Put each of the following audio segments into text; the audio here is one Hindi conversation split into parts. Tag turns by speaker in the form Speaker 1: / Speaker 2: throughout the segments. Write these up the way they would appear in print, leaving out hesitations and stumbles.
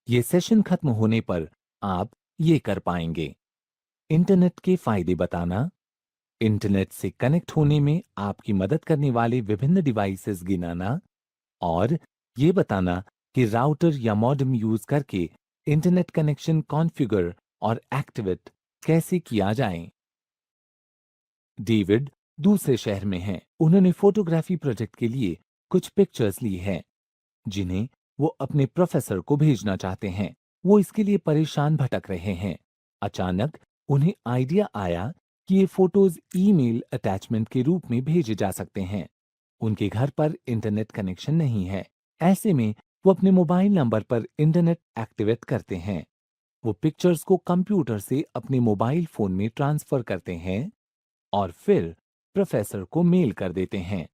Speaker 1: ये सेशन खत्म होने पर आप ये कर पाएंगे। इंटरनेट के फायदे बताना, इंटरनेट से कनेक्ट होने में आपकी मदद करने वाले विभिन्न डिवाइसेस गिनाना और ये बताना कि राउटर या मॉडेम यूज करके इंटरनेट कनेक्शन कॉन्फ़िगर और एक्टिवेट कैसे किया जाए। डेविड दूसरे शहर में हैं। उन्होंने फोटोग्राफी प्रोजेक्ट के लिए कुछ पिक्चर्स ली हैं, जिन्हें वो अपने प्रोफेसर को भेजना चाहते हैं। वो इसके लिए परेशान भटक रहे हैं। अचानक उन्हें आइडिया आया कि ये फोटोज ईमेल अटैचमेंट के रूप में भेजे जा सकते हैं। उनके घर पर इंटरनेट कनेक्शन नहीं है। ऐसे में वो अपने मोबाइल नंबर पर इंटरनेट एक्टिवेट करते हैं। वो पिक्चर्स को कंप्यूटर से अपने मोबाइल फोन में ट्रांसफर करते हैं और फिर प्रोफेसर को मेल कर देते हैं।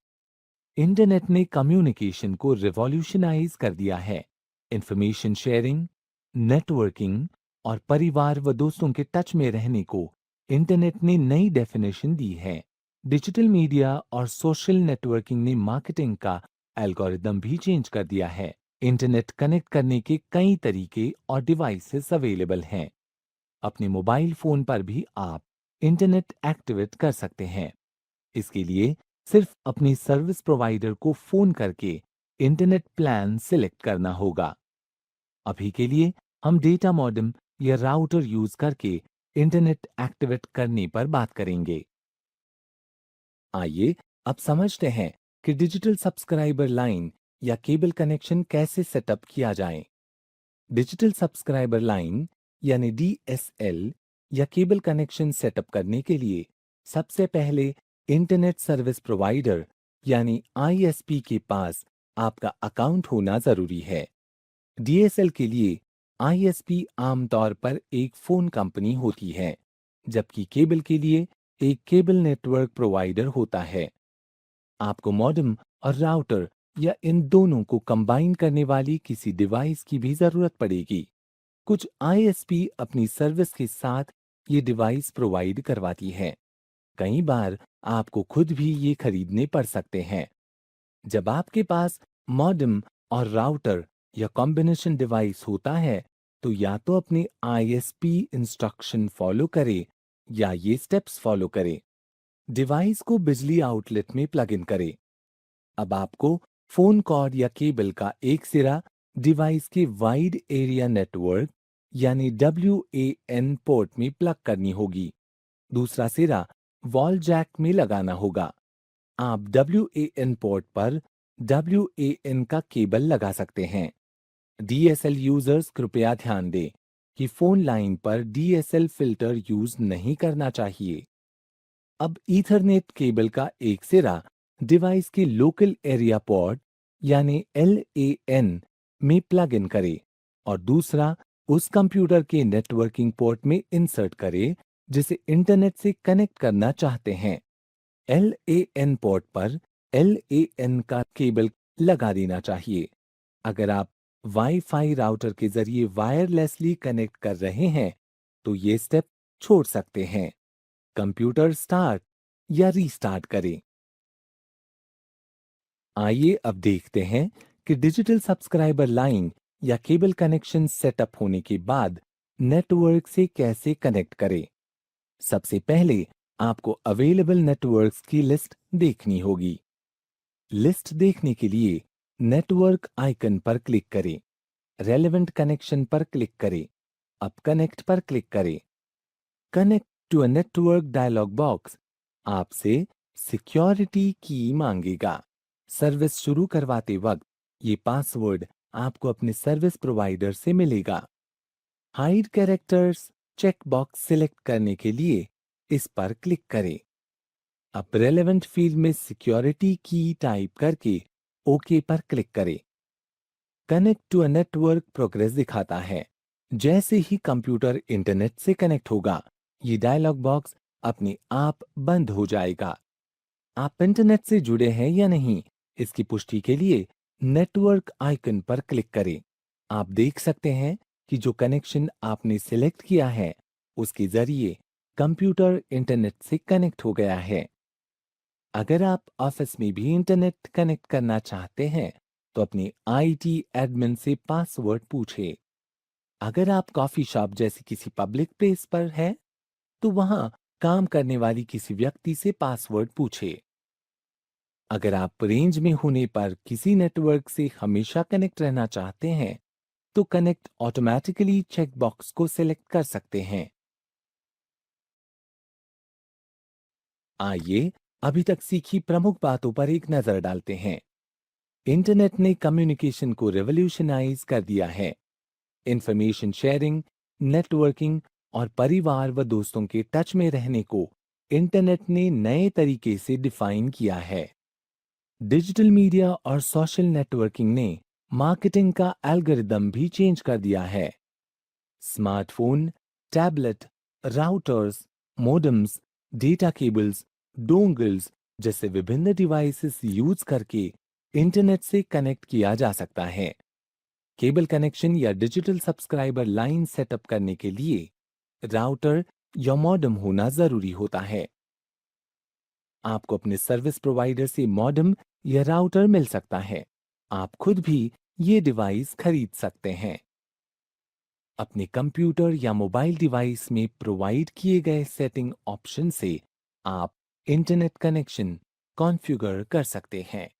Speaker 1: इंटरनेट ने कम्युनिकेशन को रिवॉल्यूशनाइज कर दिया है। इंफॉर्मेशन शेयरिंग, नेटवर्किंग और परिवार व दोस्तों के टच में रहने को इंटरनेट ने नई डेफिनेशन दी है। डिजिटल मीडिया और सोशल नेटवर्किंग ने मार्केटिंग का एल्गोरिदम भी चेंज कर दिया है। इंटरनेट कनेक्ट करने के कई तरीके और डिवाइसेस अवेलेबल हैं। अपने मोबाइल फोन पर भी आप इंटरनेट एक्टिवेट कर सकते हैं। इसके लिए सिर्फ अपनी सर्विस प्रोवाइडर को फोन करके इंटरनेट प्लान सिलेक्ट करना होगा। अभी के लिए हम डेटा मॉडेम या राउटर यूज करके इंटरनेट एक्टिवेट करने पर बात करेंगे। आइए अब समझते हैं कि डिजिटल सब्सक्राइबर लाइन या केबल कनेक्शन कैसे सेटअप किया जाए। डिजिटल सब्सक्राइबर लाइन यानी डीएसएल या केबल कनेक्शन सेटअप करने के लिए सबसे पहले इंटरनेट सर्विस प्रोवाइडर यानी आईएसपी के पास आपका अकाउंट होना जरूरी है। डीएसएल के लिए आईएसपी आमतौर पर एक फोन कंपनी होती है, जबकि केबल के लिए एक केबल नेटवर्क प्रोवाइडर होता है। आपको मॉडेम और राउटर या इन दोनों को कंबाइन करने वाली किसी डिवाइस की भी जरूरत पड़ेगी। कुछ आईएसपी अपनी सर्विस के साथ ये डिवाइस प्रोवाइड करवाती है। कई बार आपको खुद भी ये खरीदने पड़ सकते हैं। जब आपके पास मॉडेम और राउटर या कॉम्बिनेशन डिवाइस होता है, तो या तो अपने आईएसपी इंस्ट्रक्शन फॉलो करें या ये स्टेप्स फॉलो करें। डिवाइस को बिजली आउटलेट में प्लग इन करें। अब आपको फोन कॉर्ड या केबल का एक सिरा डिवाइस के वाइड एरिया नेटवर्क यानी WAN पोर्ट में प्लग करनी होगी। दूसरा सिरा वॉल जैक में लगाना होगा। आप WAN पोर्ट पर WAN का केबल लगा सकते हैं। डीएसएल यूजर्स कृपया ध्यान दें कि फोन लाइन पर डीएसएल फिल्टर यूज नहीं करना चाहिए। अब ईथरनेट केबल का एक सिरा डिवाइस के लोकल एरिया पोर्ट यानी LAN में प्लग इन करें और दूसरा उस कंप्यूटर के नेटवर्किंग पोर्ट में इंसर्ट करें जिसे इंटरनेट से कनेक्ट करना चाहते हैं। LAN पोर्ट पर LAN का केबल लगा देना चाहिए। अगर आप वाईफाई राउटर के जरिए वायरलेसली कनेक्ट कर रहे हैं, तो ये स्टेप छोड़ सकते हैं। कंप्यूटर स्टार्ट या रीस्टार्ट करें। आइए अब देखते हैं कि डिजिटल सब्सक्राइबर लाइन या केबल कनेक्शन सेटअप होने के बाद नेटवर्क से कैसे कनेक्ट करें। सबसे पहले आपको अवेलेबल नेटवर्क्स की लिस्ट देखनी होगी। लिस्ट देखने के लिए नेटवर्क आइकन पर क्लिक करें, रेलेवेंट कनेक्शन पर क्लिक करें, अब कनेक्ट पर क्लिक करें। Connect to a network dialog box आपसे सिक्योरिटी की मांगेगा। सर्विस शुरू करवाते वक्त ये पासवर्ड आपको अपने सर्विस प्रोवाइडर से मिलेगा। Hide characters check box select करने के लिए इस पर क्लिक करें। अब रेलेवेंट फील्ड में सिक्योरिटी की टाइप करके ओके पर क्लिक करें। Connect to a network progress दिखाता है। जैसे ही कंप्यूटर इंटरनेट से कनेक्ट होगा, ये डायलॉग बॉक्स अपने आप बंद हो जाएगा। आप इंटरनेट से जुड़े हैं या नहीं, इसकी पुष्टि के लिए नेटवर्क आइकन पर क्लिक करें। आप देख सकते हैं कि जो कनेक्शन आपने सिलेक्ट किया है, उसके जरिए कंप्यूटर इंटरनेट से कनेक्ट हो गया है। अगर आप ऑफिस में भी इंटरनेट कनेक्ट करना चाहते हैं, तो अपने आईटी एडमिन से पासवर्ड पूछें। अगर आप कॉफी शॉप जैसी किसी पब्लिक प्लेस पर है, तो वहां काम करने वाली किसी व्यक्ति से पासवर्ड पूछे। अगर आप रेंज में होने पर किसी नेटवर्क से हमेशा कनेक्ट रहना चाहते हैं, तो कनेक्ट ऑटोमेटिकली चेक बॉक्स को सिलेक्ट कर सकते हैं। आइए अभी तक सीखी प्रमुख बातों पर एक नजर डालते हैं। इंटरनेट ने कम्युनिकेशन को रेवोल्यूशनाइज कर दिया है। इंफॉर्मेशन शेयरिंग, नेटवर्किंग और परिवार व दोस्तों के टच में रहने को इंटरनेट ने नए तरीके से डिफाइन किया है। डिजिटल मीडिया और सोशल नेटवर्किंग ने मार्केटिंग का एल्गोरिदम भी चेंज कर दिया है। Smartphone, tablet, routers, modems, data cables, dongles जैसे विभिन्न डिवाइसेस यूज करके इंटरनेट से कनेक्ट किया जा सकता है। केबल कनेक्शन या डिजिटल सब्सक्राइबर लाइन सेटअप करने के लिए राउटर या मॉडेम होना जरूरी होता है। आपको अपने सर्विस प्रोवाइडर से मॉडेम या राउटर मिल सकता है। आप खुद भी ये डिवाइस खरीद सकते हैं। अपने कंप्यूटर या मोबाइल डिवाइस में प्रोवाइड किए गए सेटिंग ऑप्शन से आप इंटरनेट कनेक्शन कॉन्फ़िगर कर सकते हैं।